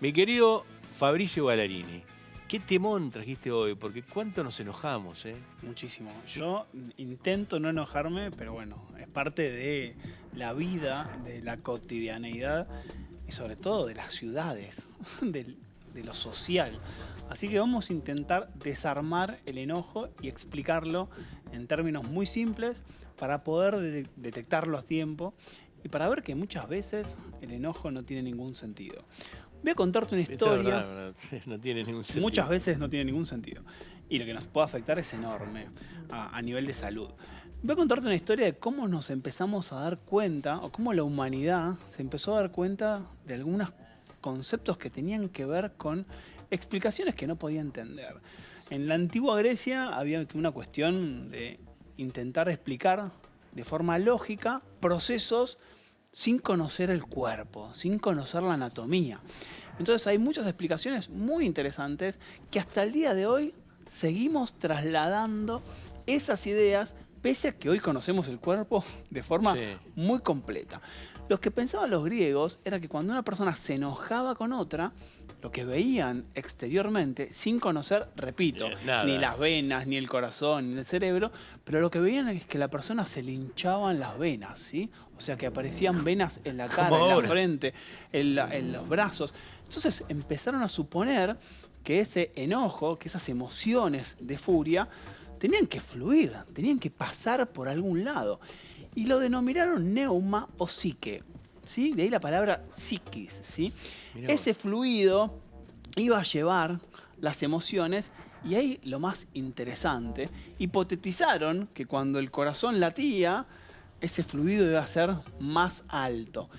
Mi querido Fabricio Ballarini, qué temón trajiste hoy, porque cuánto nos enojamos, ¿eh? Muchísimo. Yo intento no enojarme, pero bueno, es parte de la vida, de la cotidianeidad y sobre todo de las ciudades, de lo social. Así que vamos a intentar desarmar el enojo y explicarlo en términos muy simples para poder detectarlo a tiempo y para ver que muchas veces el enojo no tiene ningún sentido. Voy a contarte una Esto es historia. verdad, no tiene ningún sentido. Muchas veces no tiene ningún sentido. Y lo que nos puede afectar es enorme a nivel de salud. Voy a contarte una historia de cómo nos empezamos a dar cuenta, o cómo la humanidad se empezó a dar cuenta de algunos conceptos que tenían que ver con explicaciones que no podía entender. En la antigua Grecia había una cuestión de intentar explicar de forma lógica procesos sin conocer el cuerpo, sin conocer la anatomía. Entonces hay muchas explicaciones muy interesantes que hasta el día de hoy seguimos trasladando esas ideas, pese a que hoy conocemos el cuerpo de forma Sí. muy completa. Lo que pensaban los griegos era que cuando una persona se enojaba con otra, lo que veían exteriormente, sin conocer, repito, Nada. ni las venas, ni el corazón, ni el cerebro, pero lo que veían es que la persona se le hinchaban las venas, ¿sí? O sea, que aparecían venas en la cara, en la ahora. frente, en los brazos. Entonces empezaron a suponer que ese enojo, que esas emociones de furia, tenían que fluir, tenían que pasar por algún lado. Y lo denominaron neuma o psique, ¿sí? De ahí la palabra psiquis, ¿sí? Mirá vos. Ese fluido iba a llevar las emociones y ahí lo más interesante, hipotetizaron que cuando el corazón latía, ese fluido iba a ser más alto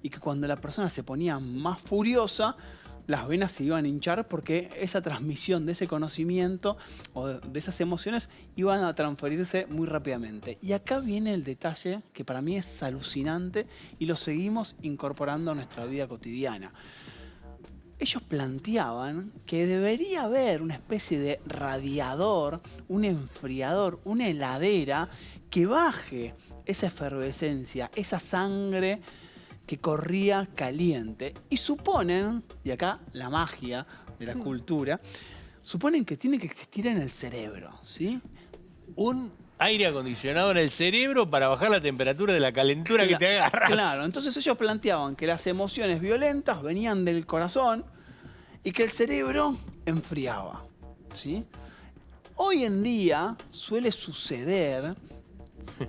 y que cuando la persona se ponía más furiosa, las venas se iban a hinchar porque esa transmisión de ese conocimiento o de esas emociones iban a transferirse muy rápidamente. Y acá viene el detalle que para mí es alucinante y lo seguimos incorporando a nuestra vida cotidiana. Ellos planteaban que debería haber una especie de radiador, un enfriador, una heladera que baje esa efervescencia, esa sangre que corría caliente. Y suponen, y acá la magia de la cultura, suponen que tiene que existir en el cerebro, ¿sí? Un aire acondicionado en el cerebro para bajar la temperatura de la calentura que te agarras. Claro, entonces ellos planteaban que las emociones violentas venían del corazón y que el cerebro enfriaba, ¿sí? Hoy en día suele suceder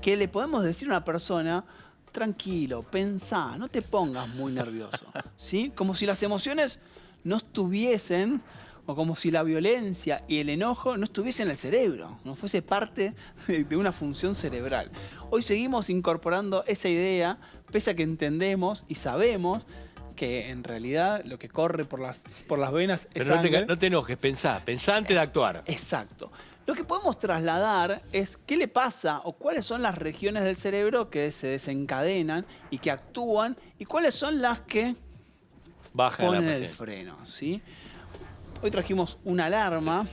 que le podemos decir a una persona, tranquilo, pensá, no te pongas muy nervioso, ¿sí? Como si las emociones no estuviesen, o como si la violencia y el enojo no estuviesen en el cerebro, no fuese parte de una función cerebral. Hoy seguimos incorporando esa idea, pese a que entendemos y sabemos que en realidad lo que corre por las venas es Pero sangre. no te enojes, pensá antes de actuar. Exacto. Lo que podemos trasladar es qué le pasa o cuáles son las regiones del cerebro que se desencadenan y que actúan y cuáles son las que Baja la ponen el pasión. freno, ¿sí? Hoy trajimos una alarma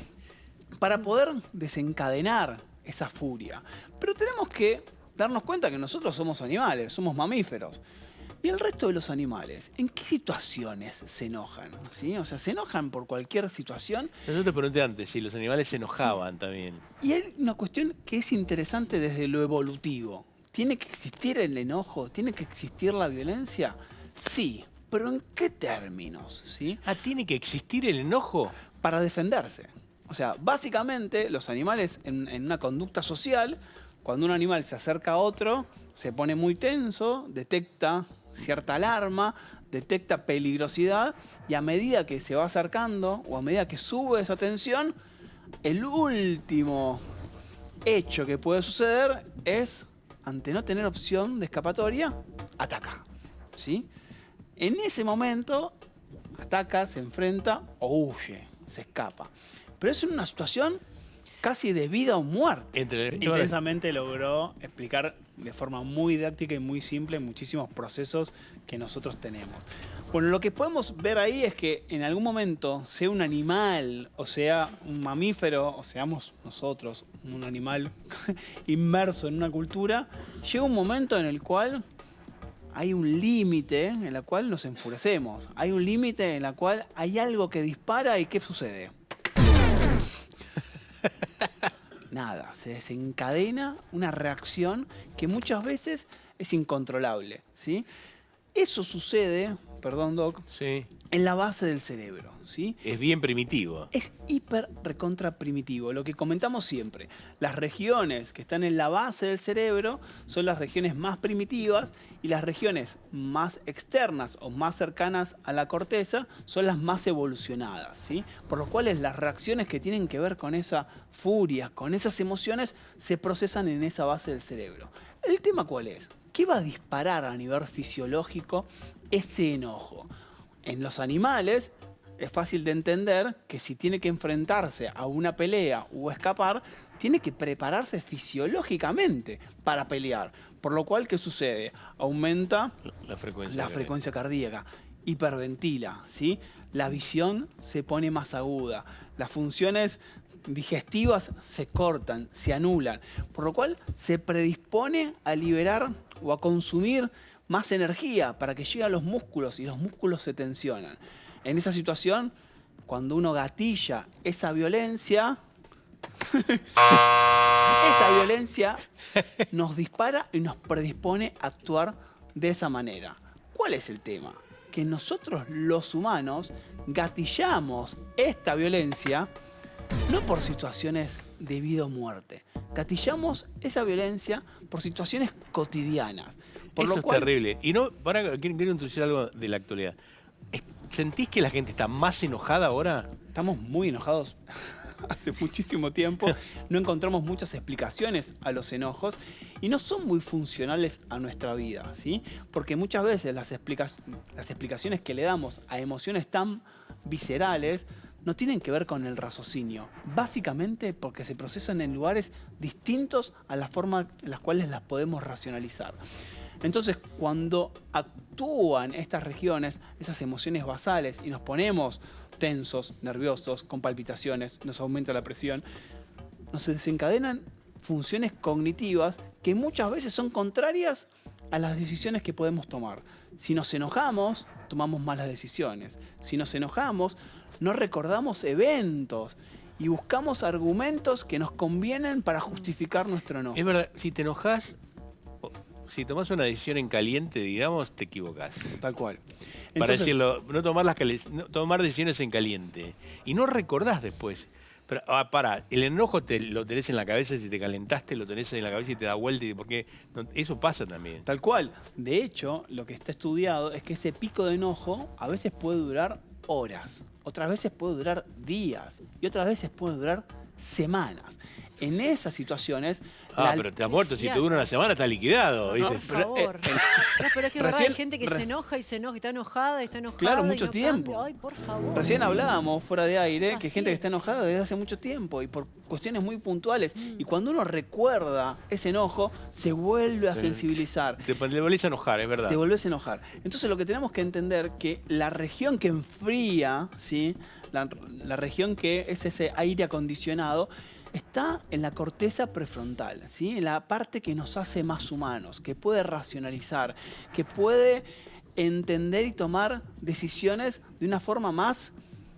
para poder desencadenar esa furia. Pero tenemos que darnos cuenta que nosotros somos animales, somos mamíferos. ¿Y el resto de los animales? ¿En qué situaciones se enojan? ¿Sí? O sea, ¿se enojan por cualquier situación? Yo te pregunté antes si los animales se enojaban también. Y hay una cuestión que es interesante desde lo evolutivo. ¿Tiene que existir el enojo? ¿Tiene que existir la violencia? Sí, pero ¿en qué términos? ¿Sí? Ah, ¿tiene que existir el enojo? Para defenderse. O sea, básicamente los animales en una conducta social, cuando un animal se acerca a otro, se pone muy tenso, detecta cierta alarma, detecta peligrosidad y a medida que se va acercando o a medida que sube esa tensión, el último hecho que puede suceder es, ante no tener opción de escapatoria, ataca, ¿sí? En ese momento, ataca, se enfrenta o huye, se escapa. Pero es una situación casi de vida o muerte. Intensamente logró explicar de forma muy didáctica y muy simple muchísimos procesos que nosotros tenemos. Bueno, lo que podemos ver ahí es que en algún momento, sea un animal, o sea un mamífero, o seamos nosotros un animal inmerso en una cultura, llega un momento en el cual hay un límite en el cual nos enfurecemos. Hay un límite en el cual hay algo que dispara y ¿qué sucede? Nada, se desencadena una reacción que muchas veces es incontrolable, ¿sí? Eso sucede, perdón Doc, Sí. en la base del cerebro, ¿sí? Es bien primitivo. Es hiper recontra primitivo, lo que comentamos siempre. Las regiones que están en la base del cerebro son las regiones más primitivas y las regiones más externas o más cercanas a la corteza son las más evolucionadas, ¿sí? Por lo cual las reacciones que tienen que ver con esa furia, con esas emociones, se procesan en esa base del cerebro. ¿El tema cuál es? ¿Qué va a disparar a nivel fisiológico ese enojo? En los animales es fácil de entender que si tiene que enfrentarse a una pelea o escapar, tiene que prepararse fisiológicamente para pelear. Por lo cual, ¿qué sucede? Aumenta La frecuencia. la frecuencia cardíaca, hiperventila, ¿sí? La visión se pone más aguda, las funciones digestivas se cortan, se anulan, por lo cual se predispone a liberar o a consumir más energía para que llegue a los músculos y los músculos se tensionan. En esa situación, cuando uno gatilla esa violencia, esa violencia nos dispara y nos predispone a actuar de esa manera. ¿Cuál es el tema? Que nosotros los humanos gatillamos esta violencia no por situaciones de vida o muerte. Gatillamos esa violencia por situaciones cotidianas. Por Eso lo es cual, terrible. Y no, quiero introducir algo de la actualidad. ¿Sentís que la gente está más enojada ahora? estamos muy enojados hace muchísimo tiempo. No encontramos muchas explicaciones a los enojos y no son muy funcionales a nuestra vida, ¿sí? Porque muchas veces las explicaciones que le damos a emociones tan viscerales no tienen que ver con el raciocinio, básicamente porque se procesan en lugares distintos a la forma en las cuales las podemos racionalizar. Entonces, cuando actúan estas regiones, esas emociones basales, y nos ponemos tensos, nerviosos, con palpitaciones, nos aumenta la presión, nos desencadenan funciones cognitivas que muchas veces son contrarias a las decisiones que podemos tomar. Si nos enojamos, tomamos malas decisiones. Si nos enojamos, no recordamos eventos y buscamos argumentos que nos convienen para justificar nuestro enojo. Es verdad, si te enojas, si tomás una decisión en caliente, digamos, te equivocás. Tal cual. Para Entonces, decirlo, no tomar decisiones en caliente. Y no recordás después. Pero, el enojo lo tenés en la cabeza, si te calentaste, lo tenés en la cabeza y te da vuelta, porque eso pasa también. tal cual. De hecho, lo que está estudiado es que ese pico de enojo a veces puede durar horas, otras veces puede durar días y otras veces puede durar semanas. En esas situaciones... Pero te ha muerto. Si te dura una semana, está liquidado, ¿viste? Por favor. No, pero es que es verdad, hay gente que se enoja y se enoja, y está enojada y está enojada. Claro, y mucho no tiempo. cambia. Ay, por favor. Recién hablábamos fuera de aire que hay Así gente que es. está enojada desde hace mucho tiempo y por cuestiones muy puntuales. Y cuando uno recuerda ese enojo, se vuelve a sensibilizar. Te volvés a enojar, es verdad. Te volvés a enojar. Entonces lo que tenemos que entender que la región que enfría, ¿sí? La región que es ese aire acondicionado, está en la corteza prefrontal, ¿sí? En la parte que nos hace más humanos, que puede racionalizar, que puede entender y tomar decisiones de una forma más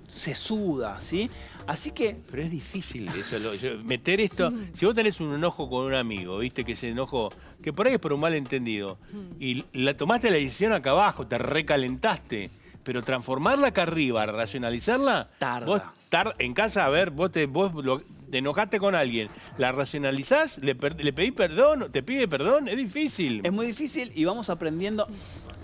sesuda, ¿sí? Así que... Pero es difícil eso, meter esto. Si vos tenés un enojo con un amigo, viste que ese enojo, que por ahí es por un malentendido, y tomaste la decisión acá abajo, te recalentaste, pero transformarla acá arriba, racionalizarla, Tarda. vos en casa, a ver, te enojaste con alguien, la racionalizás, le pedís perdón, te pide perdón, es difícil. Es muy difícil y vamos aprendiendo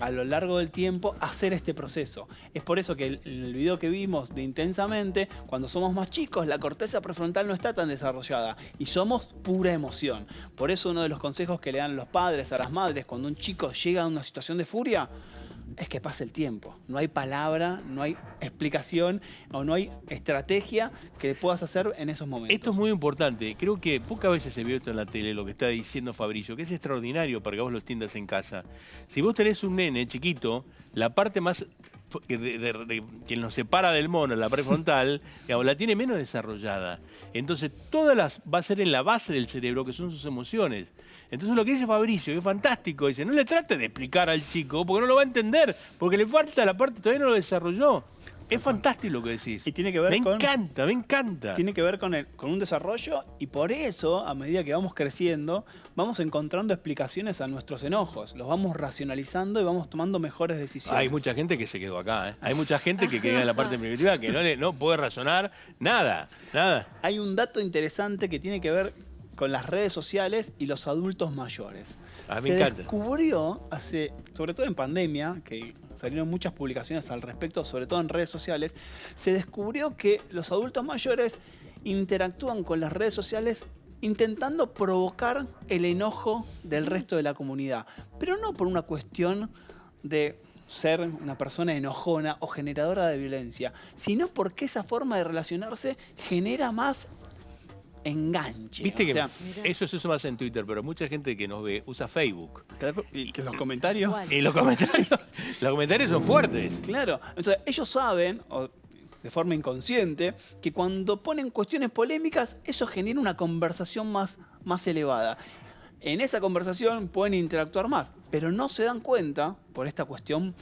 a lo largo del tiempo a hacer este proceso. Es por eso que en el video que vimos de Intensamente, cuando somos más chicos, la corteza prefrontal no está tan desarrollada y somos pura emoción. Por eso uno de los consejos que le dan los padres a las madres cuando un chico llega a una situación de furia es que pase el tiempo. No hay palabra, no hay explicación o no hay estrategia que puedas hacer en esos momentos. Esto es muy importante. Creo que pocas veces se vio esto en la tele, lo que está diciendo Fabricio, que es extraordinario para que vos lo entiendas en casa. Si vos tenés un nene chiquito, la parte más que nos separa del mono, la prefrontal, digamos, la tiene menos desarrollada. Entonces, va a ser en la base del cerebro, que son sus emociones. Entonces, lo que dice Fabricio, que es fantástico, dice, no le trate de explicar al chico, porque no lo va a entender, porque le falta la parte, todavía no lo desarrolló. Es fantástico lo que decís. Y tiene que ver me encanta, me encanta. Tiene que ver con un desarrollo, y por eso, a medida que vamos creciendo, vamos encontrando explicaciones a nuestros enojos. Los vamos racionalizando y vamos tomando mejores decisiones. Hay mucha gente que se quedó acá, ¿eh? Hay mucha gente que queda en la parte primitiva que no puede razonar nada, nada. Hay un dato interesante que tiene que ver con las redes sociales y los adultos mayores. Me encanta. Se descubrió sobre todo en pandemia, que salieron muchas publicaciones al respecto, sobre todo en redes sociales, se descubrió que los adultos mayores interactúan con las redes sociales intentando provocar el enojo del resto de la comunidad, pero no por una cuestión de ser una persona enojona o generadora de violencia, sino porque esa forma de relacionarse genera más enganche. Viste que eso se usa más en Twitter, pero mucha gente que nos ve usa Facebook. Y que los comentarios... Y los comentarios son fuertes. Claro. Entonces, ellos saben, de forma inconsciente, que cuando ponen cuestiones polémicas, eso genera una conversación más elevada. En esa conversación pueden interactuar más, pero no se dan cuenta, por esta cuestión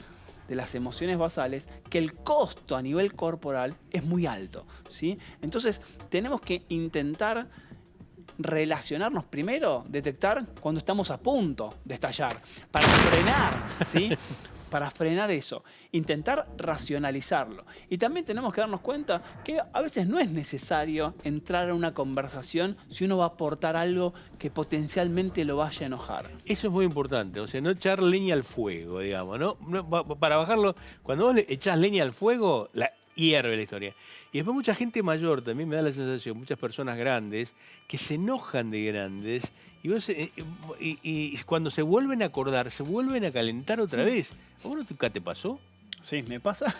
de las emociones basales, que el costo a nivel corporal es muy alto, ¿sí? Entonces, tenemos que intentar relacionarnos primero, detectar cuando estamos a punto de estallar, para frenar, ¿sí? Para frenar eso, intentar racionalizarlo. Y también tenemos que darnos cuenta que a veces no es necesario entrar a una conversación si uno va a aportar algo que potencialmente lo vaya a enojar. Eso es muy importante, o sea, no echar leña al fuego, digamos, ¿no? Para bajarlo, cuando vos le echás leña al fuego, hierve la historia. Y después mucha gente mayor, también me da la sensación, muchas personas grandes, que se enojan de grandes y cuando se vuelven a acordar, se vuelven a calentar otra vez. ¿A vos nunca te pasó? Sí, me pasa.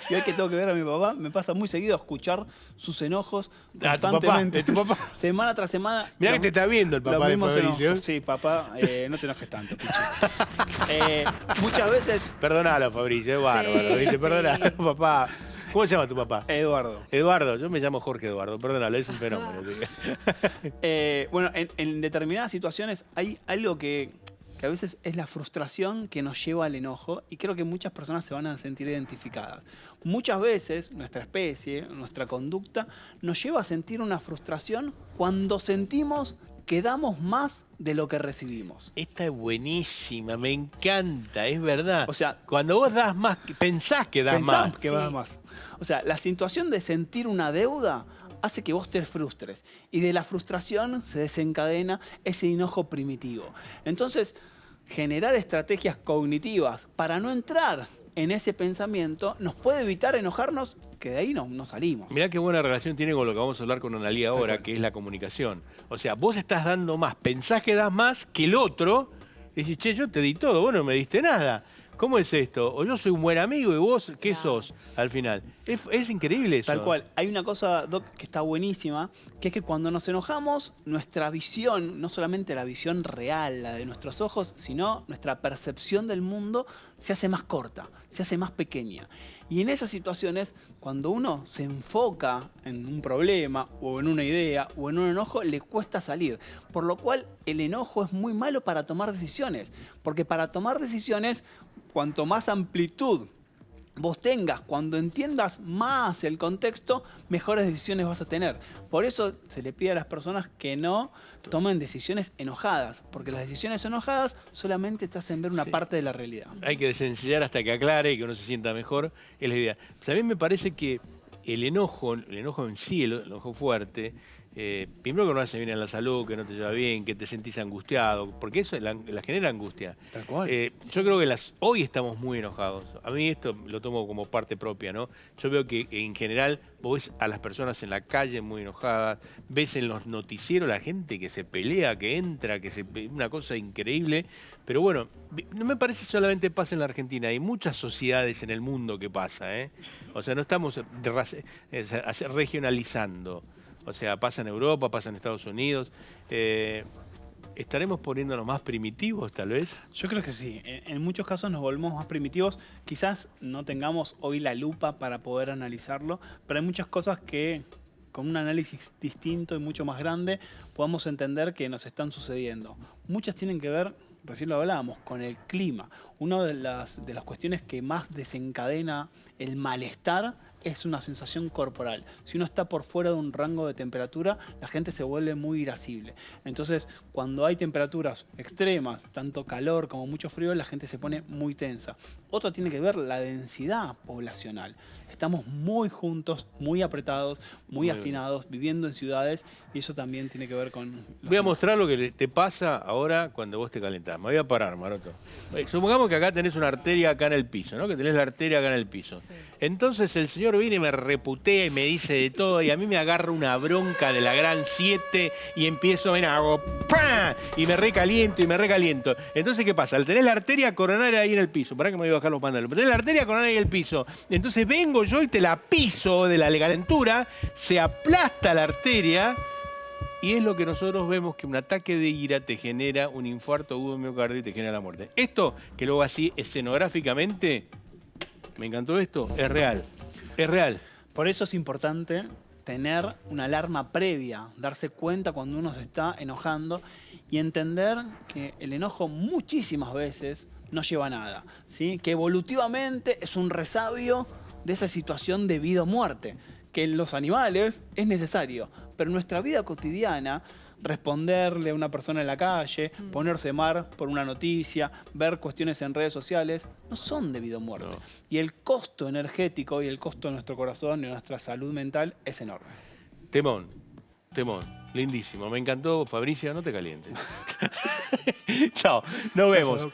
Y hoy que tengo que ver a mi papá, me pasa muy seguido escuchar sus enojos constantemente. ¿Tu papá? Semana tras semana. Mirá que te está viendo el papá de Fabricio. Sí, papá, no te enojes tanto, pichi. Muchas veces... Perdonalo, Fabricio, es bárbaro, ¿viste? Perdonalo, papá. ¿Cómo se llama tu papá? Eduardo. Eduardo, yo me llamo Jorge Eduardo, perdónalo, es un fenómeno. Bueno, en determinadas situaciones hay algo que a veces es la frustración que nos lleva al enojo, y creo que muchas personas se van a sentir identificadas. Muchas veces nuestra especie, nuestra conducta, nos lleva a sentir una frustración cuando sentimos que damos más de lo que recibimos. Esta es buenísima, me encanta, es verdad. O sea, cuando vos das más, pensás que das más. Pensás que das más. O sea, la situación de sentir una deuda hace que vos te frustres, y de la frustración se desencadena ese enojo primitivo. Entonces, generar estrategias cognitivas para no entrar en ese pensamiento nos puede evitar enojarnos, que de ahí no salimos. Mirá qué buena relación tiene con lo que vamos a hablar con Analía ahora, que es la comunicación. O sea, vos estás dando más, pensás que das más que el otro, y decís, che, yo te di todo, vos no me diste nada. ¿Cómo es esto? O yo soy un buen amigo y vos, ¿qué sos al final? Es increíble eso. Tal cual. Hay una cosa, Doc, que está buenísima, que es que cuando nos enojamos, nuestra visión, no solamente la visión real, la de nuestros ojos, sino nuestra percepción del mundo se hace más corta, se hace más pequeña. Y en esas situaciones, cuando uno se enfoca en un problema, o en una idea, o en un enojo, le cuesta salir. Por lo cual, el enojo es muy malo para tomar decisiones. Porque para tomar decisiones, cuanto más amplitud vos tengas, cuando entiendas más el contexto, mejores decisiones vas a tener. Por eso se le pide a las personas que no tomen decisiones enojadas, porque las decisiones enojadas solamente te hacen ver una parte de la realidad. Hay que desencillar hasta que aclare y que uno se sienta mejor, es la idea. También me parece que el enojo en sí, el enojo fuerte, primero que no hace bien a la salud, que no te lleva bien, que te sentís angustiado, porque eso la genera angustia. Tal cual. Yo creo que hoy estamos muy enojados. A mí esto lo tomo como parte propia, ¿no? Yo veo que en general vos ves a las personas en la calle muy enojadas, ves en los noticieros la gente que se pelea, que entra, una cosa increíble. Pero bueno, no me parece solamente pasa en la Argentina, hay muchas sociedades en el mundo que pasa, ¿eh? O sea, no estamos regionalizando. O sea, pasa en Europa, pasa en Estados Unidos. ¿estaremos poniéndonos más primitivos, tal vez? Yo creo que sí. En muchos casos nos volvemos más primitivos. Quizás no tengamos hoy la lupa para poder analizarlo, pero hay muchas cosas que con un análisis distinto y mucho más grande podamos entender que nos están sucediendo. Muchas tienen que ver, recién lo hablábamos, con el clima. Una de las cuestiones que más desencadena el malestar es una sensación corporal. Si uno está por fuera de un rango de temperatura, la gente se vuelve muy irascible. Entonces, cuando hay temperaturas extremas, tanto calor como mucho frío, la gente se pone muy tensa. Otro tiene que ver la densidad poblacional. Estamos muy juntos, muy apretados, muy hacinados, viviendo en ciudades, y eso también tiene que ver con... Voy a mostrar lo que te pasa ahora cuando vos te calentás. Me voy a parar, Maroto. Supongamos que acá tenés una arteria acá en el piso, ¿no? Que tenés la arteria acá en el piso. Sí. Entonces el señor viene y me reputea y me dice de todo, y a mí me agarra una bronca de la gran 7 y empiezo, mira, hago ¡pam! Y me recaliento y me recaliento. Entonces, ¿qué pasa? Al tener la arteria coronaria ahí en el piso, para que me voy a bajar los pantalones, tenés la arteria coronaria ahí en el piso, entonces vengo yo y te la piso de la calentura, se aplasta la arteria. Y es lo que nosotros vemos, que un ataque de ira te genera un infarto agudo de miocardio y te genera la muerte. Esto, que luego así escenográficamente, me encantó esto, es real. Es real. Por eso es importante tener una alarma previa, darse cuenta cuando uno se está enojando y entender que el enojo muchísimas veces no lleva a nada, ¿sí? Que evolutivamente es un resabio de esa situación de vida o muerte, que en los animales es necesario, pero en nuestra vida cotidiana, responderle a una persona en la calle, ponerse mal por una noticia, ver cuestiones en redes sociales, no son de vida o muerte. No. Y el costo energético y el costo de nuestro corazón y de nuestra salud mental es enorme. Temón, temón, lindísimo. Me encantó, Fabricia, no te calientes. Chao, nos vemos.